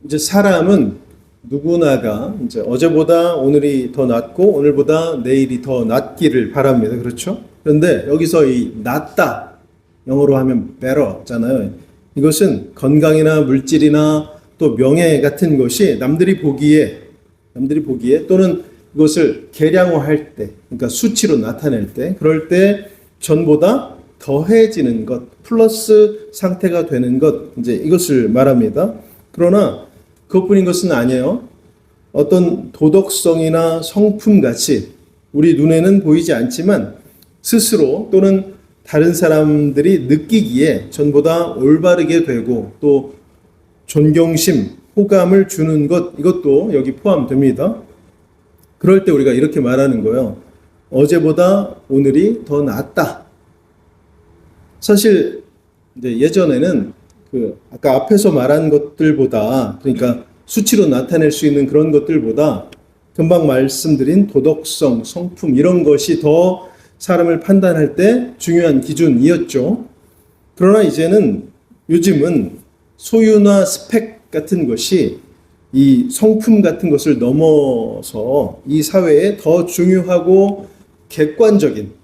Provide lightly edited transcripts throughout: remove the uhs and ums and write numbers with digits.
이제 사람은 누구나가 이제 어제보다 오늘이 더 낫고 오늘보다 내일이 더 낫기를 바랍니다. 그렇죠? 그런데 여기서 이 낫다, 영어로 하면 better잖아요. 이것은 건강이나 물질이나 또 명예 같은 것이 남들이 보기에 또는 이것을 계량화할 때, 그러니까 수치로 나타낼 때, 그럴 때 전보다 더해지는 것, 플러스 상태가 되는 것, 이제 이것을 말합니다. 그러나 그것뿐인 것은 아니에요. 어떤 도덕성이나 성품같이 우리 눈에는 보이지 않지만 스스로 또는 다른 사람들이 느끼기에 전보다 올바르게 되고 또 존경심, 호감을 주는 것, 이것도 여기 포함됩니다. 그럴 때 우리가 이렇게 말하는 거예요. 어제보다 오늘이 더 낫다. 사실 이제 예전에는 아까 앞에서 말한 것들보다, 그러니까 수치로 나타낼 수 있는 그런 것들보다 금방 말씀드린 도덕성, 성품 이런 것이 더 사람을 판단할 때 중요한 기준이었죠. 그러나 요즘은 소유나 스펙 같은 것이 이 성품 같은 것을 넘어서 이 사회에 더 중요하고 객관적인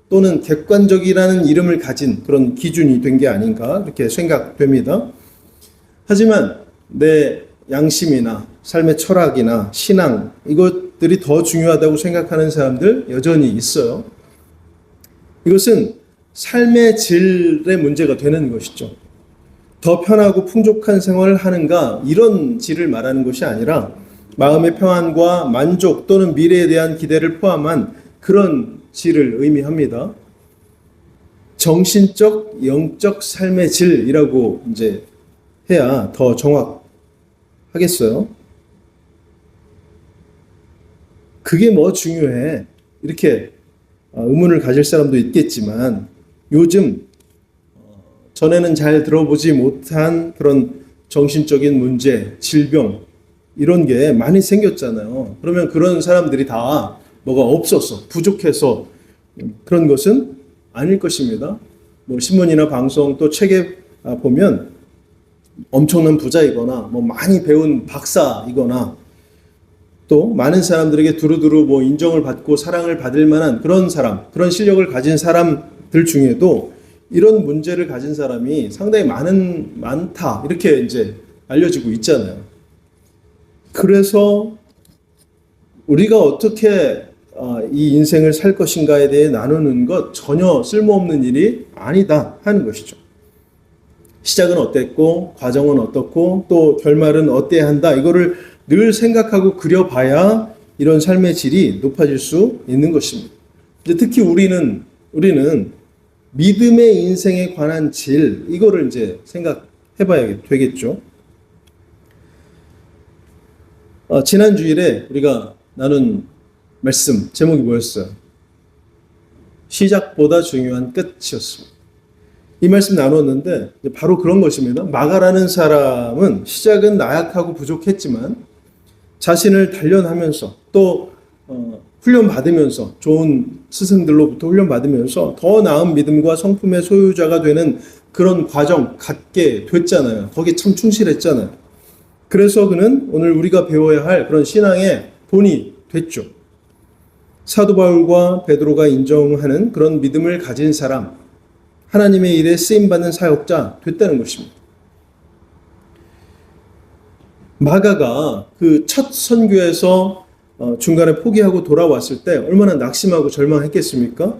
또는 객관적이라는 이름을 가진 그런 기준이 된 게 아닌가 이렇게 생각됩니다. 하지만 내 양심이나 삶의 철학이나 신앙 이것들이 더 중요하다고 생각하는 사람들 여전히 있어요. 이것은 삶의 질의 문제가 되는 것이죠. 더 편하고 풍족한 생활을 하는가 이런 질을 말하는 것이 아니라 마음의 평안과 만족 또는 미래에 대한 기대를 포함한 그런 질을 의미합니다. 정신적, 영적 삶의 질이라고 이제 해야 더 정확하겠어요. 그게 뭐 중요해? 이렇게 의문을 가질 사람도 있겠지만 요즘 전에는 잘 들어보지 못한 그런 정신적인 문제, 질병 이런 게 많이 생겼잖아요. 그러면 그런 사람들이 다 뭐가 없어서 부족해서 그런 것은 아닐 것입니다. 뭐 신문이나 방송 또 책에 보면 엄청난 부자이거나 뭐 많이 배운 박사이거나 또 많은 사람들에게 두루두루 뭐 인정을 받고 사랑을 받을 만한 그런 사람, 그런 실력을 가진 사람들 중에도 이런 문제를 가진 사람이 상당히 많다 이렇게 이제 알려지고 있잖아요. 그래서 우리가 어떻게 이 인생을 살 것인가에 대해 나누는 것 전혀 쓸모없는 일이 아니다 하는 것이죠. 시작은 어땠고 과정은 어떻고 또 결말은 어때야 한다 이거를 늘 생각하고 그려봐야 이런 삶의 질이 높아질 수 있는 것입니다. 이제 특히 우리는 믿음의 인생에 관한 질 이거를 이제 생각해봐야 되겠죠. 지난 주일에 우리가 나눈 말씀 제목이 뭐였어요? 시작보다 중요한 끝이었습니다. 이 말씀 나눴는데 바로 그런 것입니다. 마가라는 사람은 시작은 나약하고 부족했지만 자신을 단련하면서 또 훈련받으면서 좋은 스승들로부터 훈련받으면서 더 나은 믿음과 성품의 소유자가 되는 그런 과정 갖게 됐잖아요. 거기에 참 충실했잖아요. 그래서 그는 오늘 우리가 배워야 할 그런 신앙의 본이 됐죠. 사도 바울과 베드로가 인정하는 그런 믿음을 가진 사람, 하나님의 일에 쓰임받는 사역자 됐다는 것입니다. 마가가 그 첫 선교에서 중간에 포기하고 돌아왔을 때 얼마나 낙심하고 절망했겠습니까?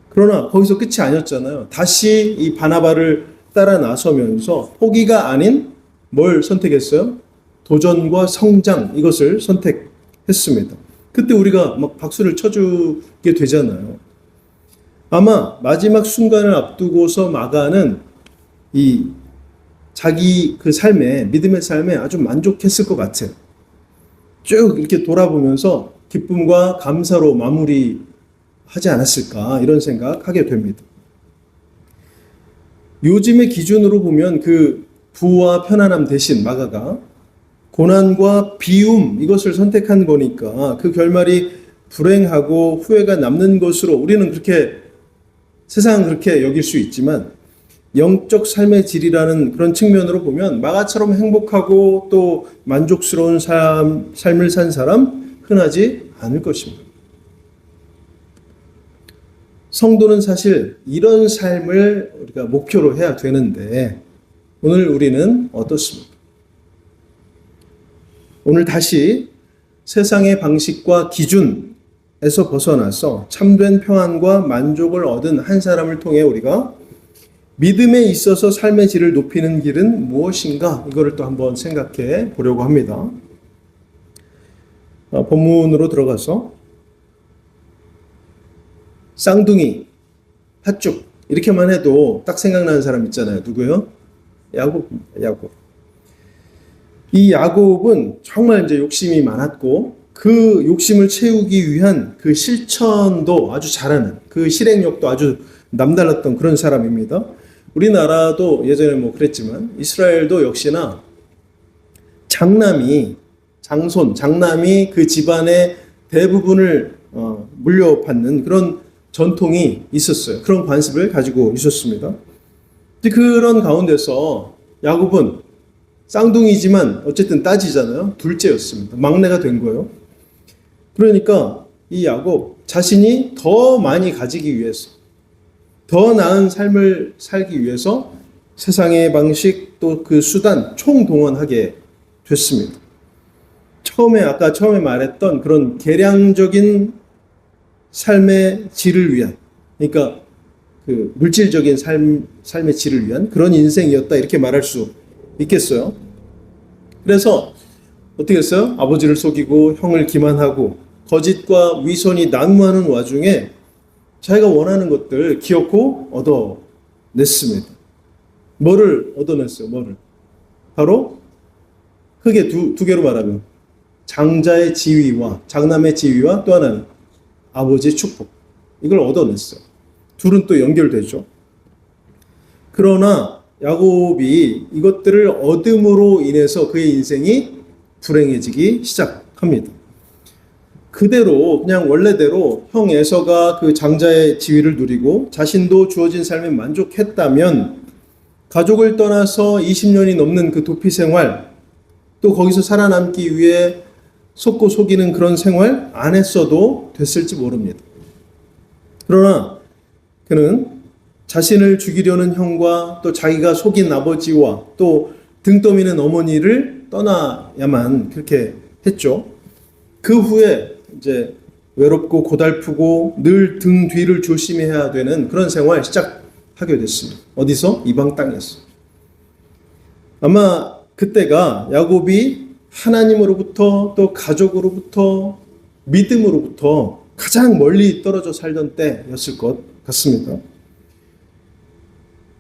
그러나 거기서 끝이 아니었잖아요. 다시 이 바나바를 따라 나서면서 포기가 아닌 뭘 선택했어요? 도전과 성장 이것을 선택했습니다. 그때 우리가 막 박수를 쳐주게 되잖아요. 아마 마지막 순간을 앞두고서 마가는 이 자기 그 삶에 믿음의 삶에 아주 만족했을 것 같아요. 쭉 이렇게 돌아보면서 기쁨과 감사로 마무리하지 않았을까 이런 생각하게 됩니다. 요즘의 기준으로 보면 그 부와 편안함 대신 마가가 고난과 비움 이것을 선택한 거니까 그 결말이 불행하고 후회가 남는 것으로 우리는 그렇게 세상은 그렇게 여길 수 있지만 영적 삶의 질이라는 그런 측면으로 보면 마가처럼 행복하고 또 만족스러운 삶을 산 사람 흔하지 않을 것입니다. 성도는 사실 이런 삶을 우리가 목표로 해야 되는데 오늘 우리는 어떻습니까? 오늘 다시 세상의 방식과 기준에서 벗어나서 참된 평안과 만족을 얻은 한 사람을 통해 우리가 믿음에 있어서 삶의 질을 높이는 길은 무엇인가? 이거를 또 한번 생각해 보려고 합니다. 본문으로 들어가서 쌍둥이, 팥죽 이렇게만 해도 딱 생각나는 사람 있잖아요. 누구요? 야곱. 이 야곱은 정말 이제 욕심이 많았고 그 욕심을 채우기 위한 그 실천도 아주 잘하는 그 실행력도 아주 남달랐던 그런 사람입니다. 우리나라도 예전에 뭐 그랬지만 이스라엘도 역시나 장남이 그 집안의 대부분을 물려받는 그런 전통이 있었어요. 그런 관습을 가지고 있었습니다. 그런 가운데서 야곱은 쌍둥이지만 어쨌든 따지잖아요. 둘째였습니다. 막내가 된 거예요. 그러니까 이 야곱 자신이 더 많이 가지기 위해서 더 나은 삶을 살기 위해서 세상의 방식 또 그 수단 총동원하게 됐습니다. 아까 처음에 말했던 그런 계량적인 삶의 질을 위한, 그러니까 그 물질적인 삶의 질을 위한 그런 인생이었다 이렇게 말할 수 있겠어요. 그래서 어떻게 했어요? 아버지를 속이고 형을 기만하고 거짓과 위선이 난무하는 와중에 자기가 원하는 것들 기어코 얻어냈습니다. 뭐를 얻어냈어요? 바로 크게 두 개로 말하면 장남의 지위와 또 하나는 아버지의 축복. 이걸 얻어냈어요. 둘은 또 연결되죠. 그러나 야곱이 이것들을 얻음으로 인해서 그의 인생이 불행해지기 시작합니다. 그대로 그냥 원래대로 형 에서가 그 장자의 지위를 누리고 자신도 주어진 삶에 만족했다면 가족을 떠나서 20년이 넘는 그 도피 생활 또 거기서 살아남기 위해 속고 속이는 그런 생활 안 했어도 됐을지 모릅니다. 그러나 그는 자신을 죽이려는 형과 또 자기가 속인 아버지와 또 등 떠미는 어머니를 떠나야만 그렇게 했죠. 그 후에 이제 외롭고 고달프고 늘 등 뒤를 조심해야 되는 그런 생활 시작하게 됐습니다. 어디서? 이방 땅에서. 아마 그때가 야곱이 하나님으로부터 또 가족으로부터 믿음으로부터 가장 멀리 떨어져 살던 때였을 것 같습니다.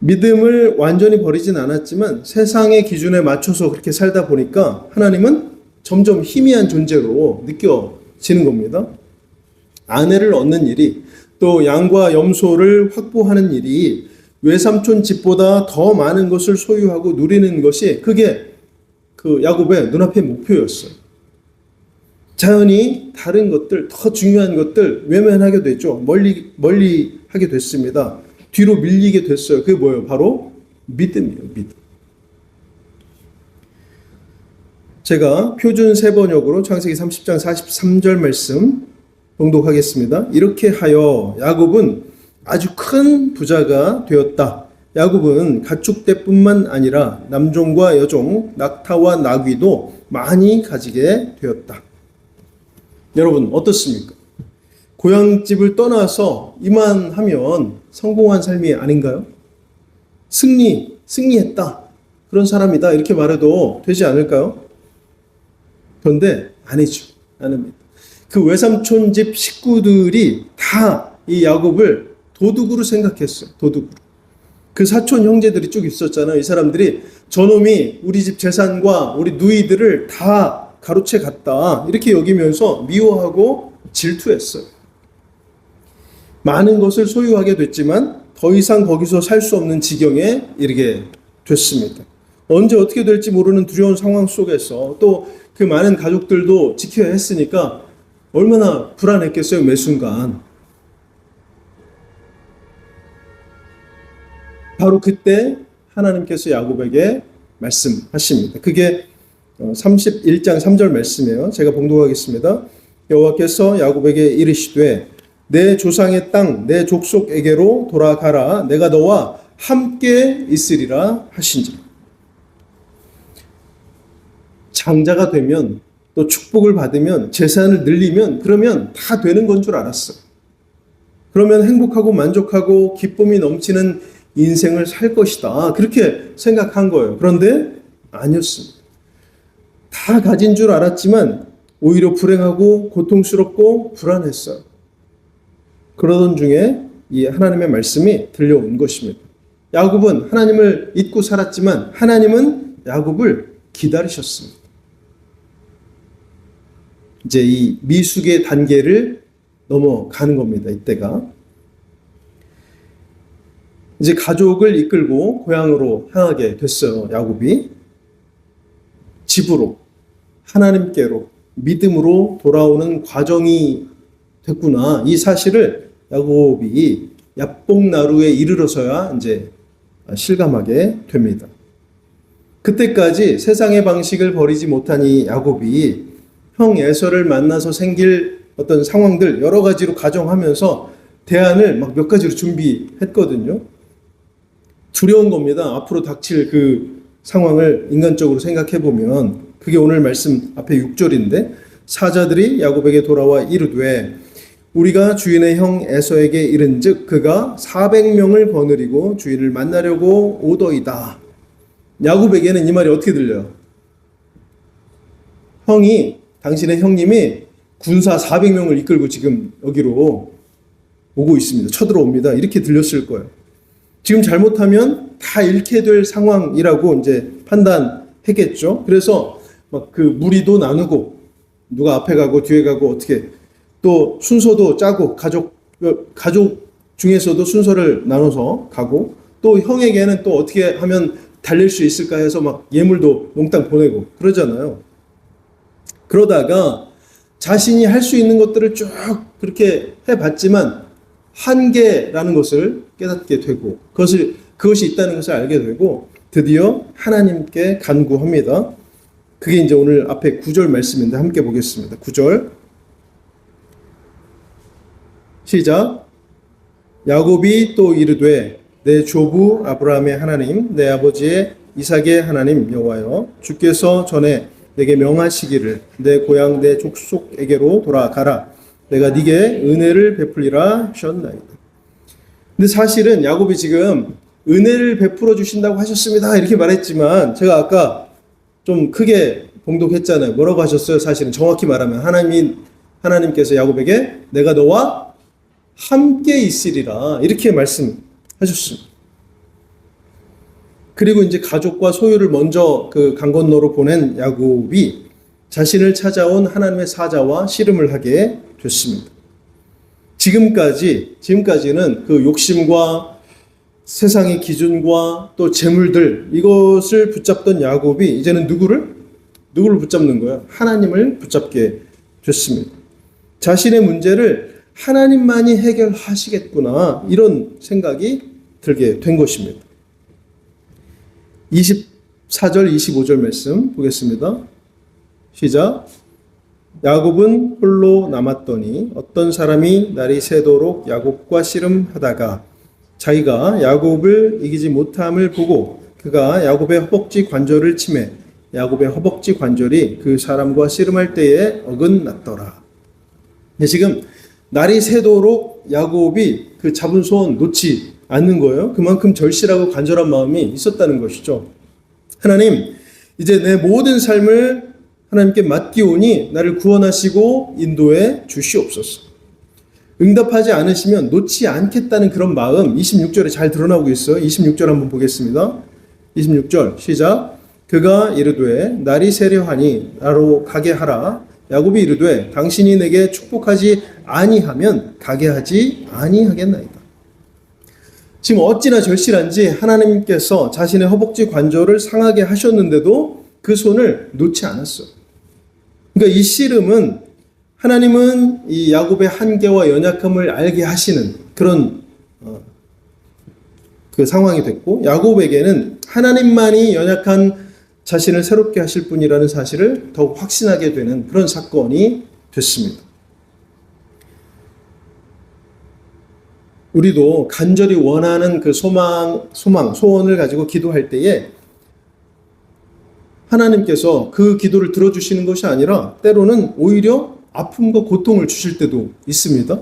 믿음을 완전히 버리진 않았지만 세상의 기준에 맞춰서 그렇게 살다 보니까 하나님은 점점 희미한 존재로 느껴지는 겁니다. 아내를 얻는 일이 또 양과 염소를 확보하는 일이 외삼촌 집보다 더 많은 것을 소유하고 누리는 것이 그게 그 야곱의 눈앞의 목표였어요. 자연히 다른 것들, 더 중요한 것들 외면하게 됐죠. 멀리 하게 됐습니다. 뒤로 밀리게 됐어요. 그게 뭐예요? 바로 믿음이에요. 믿음. 제가 표준 세번역으로 창세기 30장 43절 말씀 봉독하겠습니다. 이렇게 하여 야곱은 아주 큰 부자가 되었다. 야곱은 가축대뿐만 아니라 남종과 여종, 낙타와 나귀도 많이 가지게 되었다. 여러분 어떻습니까? 고향집을 떠나서 이만하면 성공한 삶이 아닌가요? 승리했다. 그런 사람이다. 이렇게 말해도 되지 않을까요? 그런데 아니죠. 아닙니다. 그 외삼촌 집 식구들이 다 이 야곱을 도둑으로 생각했어요. 도둑으로. 그 사촌 형제들이 쭉 있었잖아요. 이 사람들이 저놈이 우리 집 재산과 우리 누이들을 다 가로채 갔다. 이렇게 여기면서 미워하고 질투했어요. 많은 것을 소유하게 됐지만 더 이상 거기서 살 수 없는 지경에 이르게 됐습니다. 언제 어떻게 될지 모르는 두려운 상황 속에서 또 그 많은 가족들도 지켜야 했으니까 얼마나 불안했겠어요, 매 순간. 바로 그때 하나님께서 야곱에게 말씀하십니다. 그게 31장 3절 말씀이에요. 제가 봉독하겠습니다. 여호와께서 야곱에게 이르시되 내 조상의 땅 내 족속에게로 돌아가라. 내가 너와 함께 있으리라 하신지. 장자가 되면 또 축복을 받으면 재산을 늘리면 그러면 다 되는 건 줄 알았어. 그러면 행복하고 만족하고 기쁨이 넘치는 인생을 살 것이다. 그렇게 생각한 거예요. 그런데 아니었습니다. 다 가진 줄 알았지만 오히려 불행하고 고통스럽고 불안했어요. 그러던 중에 이 하나님의 말씀이 들려온 것입니다. 야곱은 하나님을 잊고 살았지만 하나님은 야곱을 기다리셨습니다. 이제 이 미숙의 단계를 넘어가는 겁니다. 이때가. 이제 가족을 이끌고 고향으로 향하게 됐어요. 야곱이. 집으로, 하나님께로, 믿음으로 돌아오는 과정이 됐구나. 이 사실을 야곱이 야복나루에 이르러서야 이제 실감하게 됩니다. 그때까지 세상의 방식을 버리지 못한 이 야곱이 형 에서를 만나서 생길 어떤 상황들 여러 가지로 가정하면서 대안을 막 몇 가지로 준비했거든요. 두려운 겁니다. 앞으로 닥칠 그 상황을 인간적으로 생각해 보면 그게 오늘 말씀 앞에 6절인데 사자들이 야곱에게 돌아와 이르되 우리가 주인의 형 에서에게 이른즉 그가 400명을 거느리고 주인을 만나려고 오더이다. 야곱에게는 이 말이 어떻게 들려요? 당신의 형님이 군사 400명을 이끌고 지금 여기로 오고 있습니다. 쳐들어옵니다. 이렇게 들렸을 거예요. 지금 잘못하면 다 잃게 될 상황이라고 이제 판단했겠죠. 그래서 막 그 무리도 나누고 누가 앞에 가고 뒤에 가고 어떻게 또 순서도 짜고 가족 중에서도 순서를 나눠서 가고 또 형에게는 또 어떻게 하면 달릴 수 있을까 해서 막 예물도 몽땅 보내고 그러잖아요. 그러다가 자신이 할 수 있는 것들을 쭉 그렇게 해봤지만 한계라는 것을 깨닫게 되고 그것이 있다는 것을 알게 되고 드디어 하나님께 간구합니다. 그게 이제 오늘 앞에 9절 말씀인데 함께 보겠습니다. 9절 시작. 야곱이 또 이르되 내 조부 아브라함의 하나님 내 아버지의 이삭의 하나님 여호와여 주께서 전에 내게 명하시기를 내 고향 내 족속에게로 돌아가라. 내가 네게 은혜를 베풀리라 하셨나이다. 근데 사실은 야곱이 지금 은혜를 베풀어 주신다고 하셨습니다. 이렇게 말했지만 제가 아까 좀 크게 봉독했잖아요. 뭐라고 하셨어요? 사실은 정확히 말하면 하나님께서 야곱에게 내가 너와 함께 있으리라 이렇게 말씀하셨습니다. 그리고 이제 가족과 소유를 먼저 그 강 건너로 보낸 야곱이 자신을 찾아온 하나님의 사자와 씨름을 하게 됐습니다. 지금까지는 그 욕심과 세상의 기준과 또 재물들 이것을 붙잡던 야곱이 이제는 누구를 붙잡는 거예요? 하나님을 붙잡게 됐습니다. 자신의 문제를 하나님만이 해결하시겠구나 이런 생각이 들게 된 것입니다. 24절 25절 말씀 보겠습니다. 시작. 야곱은 홀로 남았더니 어떤 사람이 날이 새도록 야곱과 씨름하다가 자기가 야곱을 이기지 못함을 보고 그가 야곱의 허벅지 관절을 치매 야곱의 허벅지 관절이 그 사람과 씨름할 때에 어긋났더라. 지금 날이 새도록 야곱이 그 잡은 손 놓지 않는 거예요. 그만큼 절실하고 간절한 마음이 있었다는 것이죠. 하나님, 이제 내 모든 삶을 하나님께 맡기오니 나를 구원하시고 인도해 주시옵소서. 응답하지 않으시면 놓지 않겠다는 그런 마음 26절에 잘 드러나고 있어요. 26절 한번 보겠습니다. 26절 시작. 그가 이르되 날이 새려하니 나로 가게 하라. 야곱이 이르되 당신이 내게 축복하지 아니하면 가게 하지 아니하겠나이다. 지금 어찌나 절실한지 하나님께서 자신의 허벅지 관절을 상하게 하셨는데도 그 손을 놓지 않았어요. 그러니까 이 씨름은 하나님은 이 야곱의 한계와 연약함을 알게 하시는 그런 그 상황이 됐고, 야곱에게는 하나님만이 연약한 자신을 새롭게 하실 분이라는 사실을 더욱 확신하게 되는 그런 사건이 됐습니다. 우리도 간절히 원하는 그 소원을 가지고 기도할 때에 하나님께서 그 기도를 들어주시는 것이 아니라 때로는 오히려 아픔과 고통을 주실 때도 있습니다.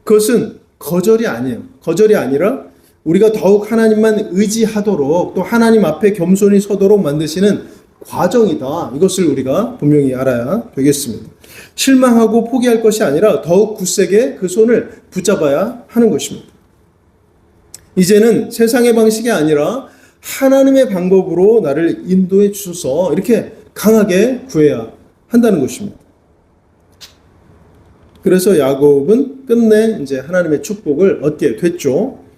그것은 거절이 아니에요. 거절이 아니라 우리가 더욱 하나님만 의지하도록 또 하나님 앞에 겸손히 서도록 만드시는 과정이다. 이것을 우리가 분명히 알아야 되겠습니다. 실망하고 포기할 것이 아니라 더욱 굳세게 그 손을 붙잡아야 하는 것입니다. 이제는 세상의 방식이 아니라 하나님의 방법으로 나를 인도해 주소서 이렇게 강하게 구해야 한다는 것입니다. 그래서 야곱은 끝내 이제 하나님의 축복을 얻게 됐죠.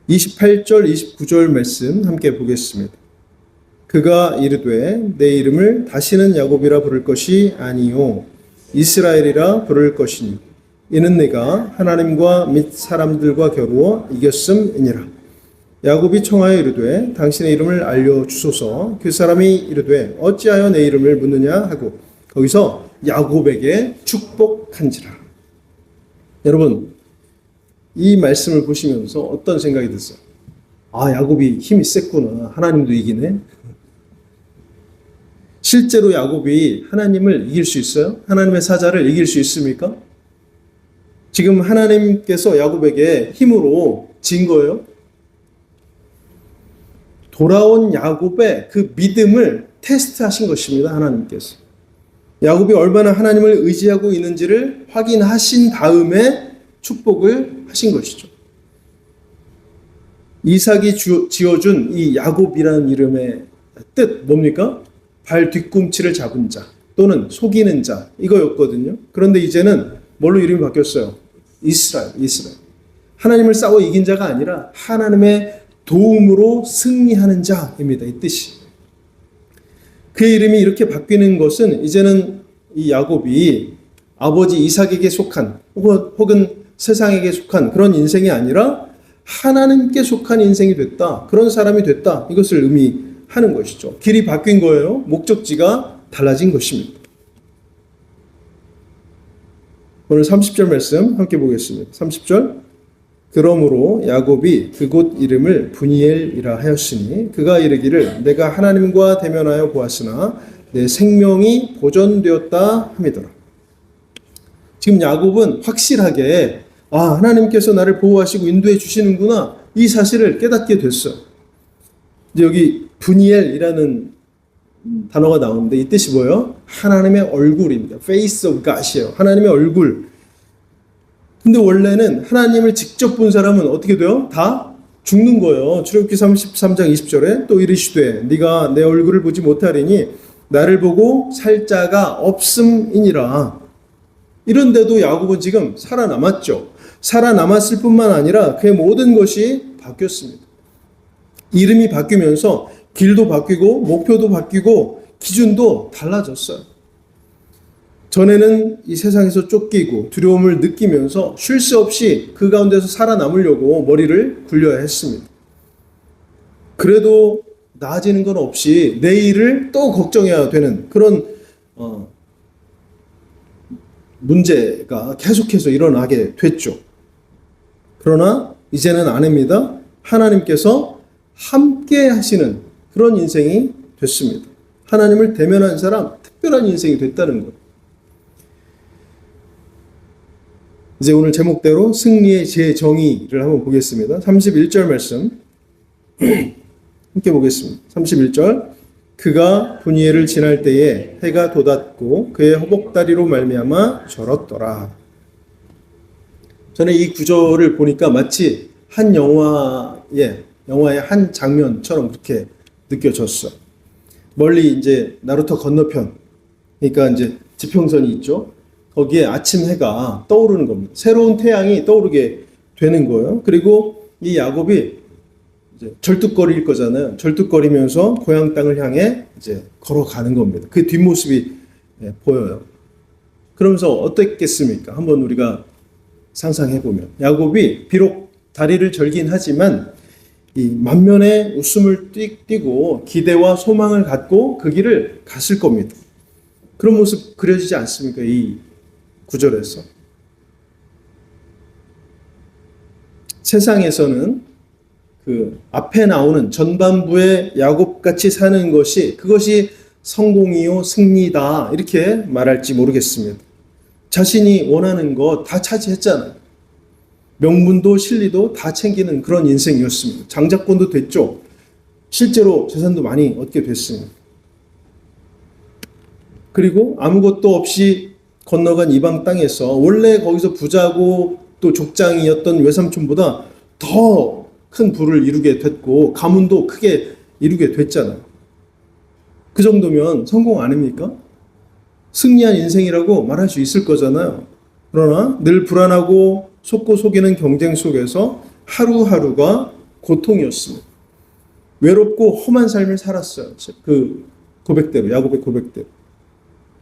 28절, 29절 말씀 함께 보겠습니다. 그가 이르되 내 이름을 다시는 야곱이라 부를 것이 아니요 이스라엘이라 부를 것이니 이는 내가 하나님과 및 사람들과 겨루어 이겼음이니라. 야곱이 청하여 이르되 당신의 이름을 알려주소서. 그 사람이 이르되 어찌하여 내 이름을 묻느냐 하고 거기서 야곱에게 축복한지라. 여러분 이 말씀을 보시면서 어떤 생각이 드세요? 아, 야곱이 힘이 셌구나. 하나님도 이기네. 실제로 야곱이 하나님을 이길 수 있어요? 하나님의 사자를 이길 수 있습니까? 지금 하나님께서 야곱에게 힘으로 진 거예요. 돌아온 야곱의 그 믿음을 테스트하신 것입니다. 하나님께서. 야곱이 얼마나 하나님을 의지하고 있는지를 확인하신 다음에 축복을 하신 것이죠. 이삭이 지어준 이 야곱이라는 이름의 뜻 뭡니까? 발 뒤꿈치를 잡은 자 또는 속이는 자 이거였거든요. 그런데 이제는 뭘로 이름이 바뀌었어요? 이스라엘. 하나님을 싸워 이긴 자가 아니라 하나님의 도움으로 승리하는 자입니다. 이 뜻이. 그의 이름이 이렇게 바뀌는 것은 이제는 이 야곱이 아버지 이삭에게 속한 혹은 세상에게 속한 그런 인생이 아니라 하나님께 속한 인생이 됐다. 그런 사람이 됐다. 이것을 의미하는 것이죠. 길이 바뀐 거예요. 목적지가 달라진 것입니다. 오늘 30절 말씀 함께 보겠습니다. 30절 그러므로 야곱이 그곳 이름을 브니엘이라 하였으니 그가 이르기를 내가 하나님과 대면하여 보았으나 내 생명이 보존되었다 함이더라. 지금 야곱은 확실하게 하나님께서 나를 보호하시고 인도해 주시는구나 이 사실을 깨닫게 됐어요. 여기 브니엘이라는 단어가 나오는데 이 뜻이 뭐예요? 하나님의 얼굴입니다. Face of God이에요. 하나님의 얼굴. 근데 원래는 하나님을 직접 본 사람은 어떻게 돼요? 다 죽는 거예요. 출애굽기 33장 20절에 또 이르시되 네가 내 얼굴을 보지 못하리니 나를 보고 살 자가 없음이니라. 이런데도 야곱은 지금 살아남았죠. 살아남았을 뿐만 아니라 그의 모든 것이 바뀌었습니다. 이름이 바뀌면서 길도 바뀌고 목표도 바뀌고 기준도 달라졌어요. 전에는 이 세상에서 쫓기고 두려움을 느끼면서 쉴 새 없이 그 가운데서 살아남으려고 머리를 굴려야 했습니다. 그래도 나아지는 건 없이 내일을 또 걱정해야 되는 그런 문제가 계속해서 일어나게 됐죠. 그러나 이제는 아닙니다. 하나님께서 함께 하시는 그런 인생이 됐습니다. 하나님을 대면한 사람, 특별한 인생이 됐다는 것. 이제 오늘 제목대로 승리의 재정의를 한번 보겠습니다. 31절 말씀 함께 보겠습니다. 31절 그가 브니엘을 지날 때에 해가 돋았고 그의 허벅다리로 말미암아 절었더라. 저는 이 구절을 보니까 마치 한 영화의 한 장면처럼 그렇게 느껴졌어요. 멀리 이제 나루터 건너편, 그러니까 이제 지평선이 있죠. 거기에 아침 해가 떠오르는 겁니다. 새로운 태양이 떠오르게 되는 거예요. 그리고 이 야곱이 이제 절뚝거릴 거잖아요. 절뚝거리면서 고향 땅을 향해 이제 걸어가는 겁니다. 그 뒷모습이 보여요. 그러면서 어떻겠습니까? 한번 우리가 상상해 보면 야곱이 비록 다리를 절긴 하지만 이 만면에 웃음을 띠고 기대와 소망을 갖고 그 길을 갔을 겁니다. 그런 모습 그려지지 않습니까? 이 구절에서. 세상에서는 그 앞에 나오는 전반부의 야곱같이 사는 것이 그것이 성공이요 승리다 이렇게 말할지 모르겠습니다. 자신이 원하는 거 다 차지했잖아요. 명분도 실리도 다 챙기는 그런 인생이었습니다. 장자권도 됐죠. 실제로 재산도 많이 얻게 됐습니다. 그리고 아무것도 없이 건너간 이방 땅에서 원래 거기서 부자고 또 족장이었던 외삼촌보다 더 큰 부를 이루게 됐고 가문도 크게 이루게 됐잖아요. 그 정도면 성공 아닙니까? 승리한 인생이라고 말할 수 있을 거잖아요. 그러나 늘 불안하고 속고 속이는 경쟁 속에서 하루하루가 고통이었습니다. 외롭고 험한 삶을 살았어요. 그 고백대로, 야곱의 고백대로.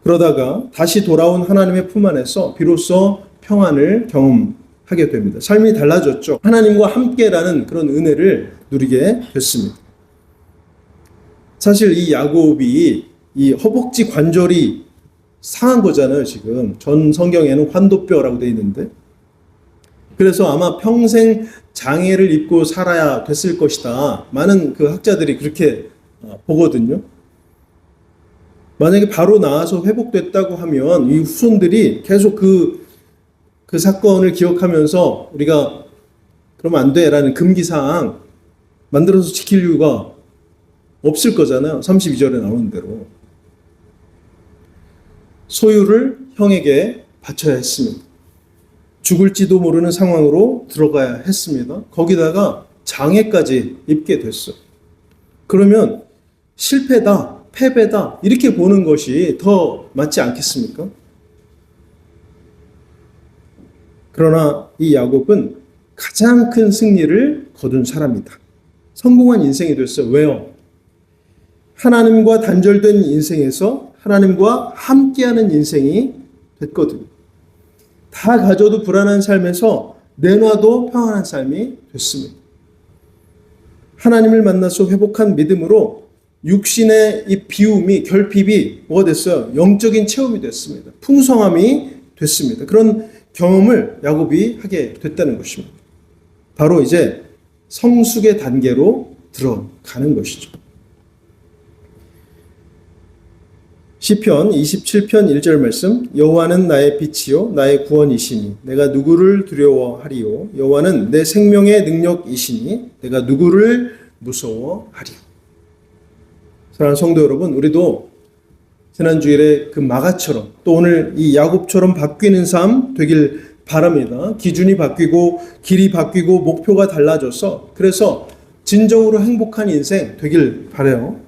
그러다가 다시 돌아온 하나님의 품 안에서 비로소 평안을 경험하게 됩니다. 삶이 달라졌죠. 하나님과 함께라는 그런 은혜를 누리게 됐습니다. 사실 이 야곱이 이 허벅지 관절이 상한 거잖아요, 지금. 전 성경에는 환도뼈라고 되어 있는데. 그래서 아마 평생 장애를 입고 살아야 됐을 것이다. 많은 그 학자들이 그렇게 보거든요. 만약에 바로 나와서 회복됐다고 하면 이 후손들이 계속 그 사건을 기억하면서 우리가 그러면 안 돼라는 금기사항 만들어서 지킬 이유가 없을 거잖아요. 32절에 나오는 대로. 소유를 형에게 바쳐야 했습니다. 죽을지도 모르는 상황으로 들어가야 했습니다. 거기다가 장애까지 입게 됐어요. 그러면 실패다, 패배다 이렇게 보는 것이 더 맞지 않겠습니까? 그러나 이 야곱은 가장 큰 승리를 거둔 사람이다. 성공한 인생이 됐어요. 왜요? 하나님과 단절된 인생에서 하나님과 함께하는 인생이 됐거든요. 다 가져도 불안한 삶에서 내놔도 평안한 삶이 됐습니다. 하나님을 만나서 회복한 믿음으로 육신의 이 비움이 결핍이 뭐가 됐어요? 영적인 체험이 됐습니다. 풍성함이 됐습니다. 그런 경험을 야곱이 하게 됐다는 것입니다. 바로 이제 성숙의 단계로 들어가는 것이죠. 시편 27편 1절 말씀 여호와는 나의 빛이요 나의 구원이시니 내가 누구를 두려워하리요 여호와는 내 생명의 능력이시니 내가 누구를 무서워하리요. 사랑하는 성도 여러분, 우리도 지난 주일에 그 마가처럼 또 오늘 이 야곱처럼 바뀌는 삶 되길 바랍니다. 기준이 바뀌고 길이 바뀌고 목표가 달라져서 그래서 진정으로 행복한 인생 되길 바라요.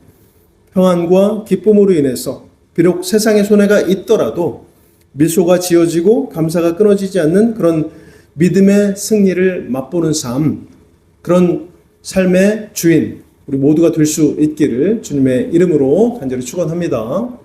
평안과 기쁨으로 인해서 비록 세상에 손해가 있더라도 미소가 지어지고 감사가 끊어지지 않는 그런 믿음의 승리를 맛보는 삶, 그런 삶의 주인 우리 모두가 될 수 있기를 주님의 이름으로 간절히 축원합니다.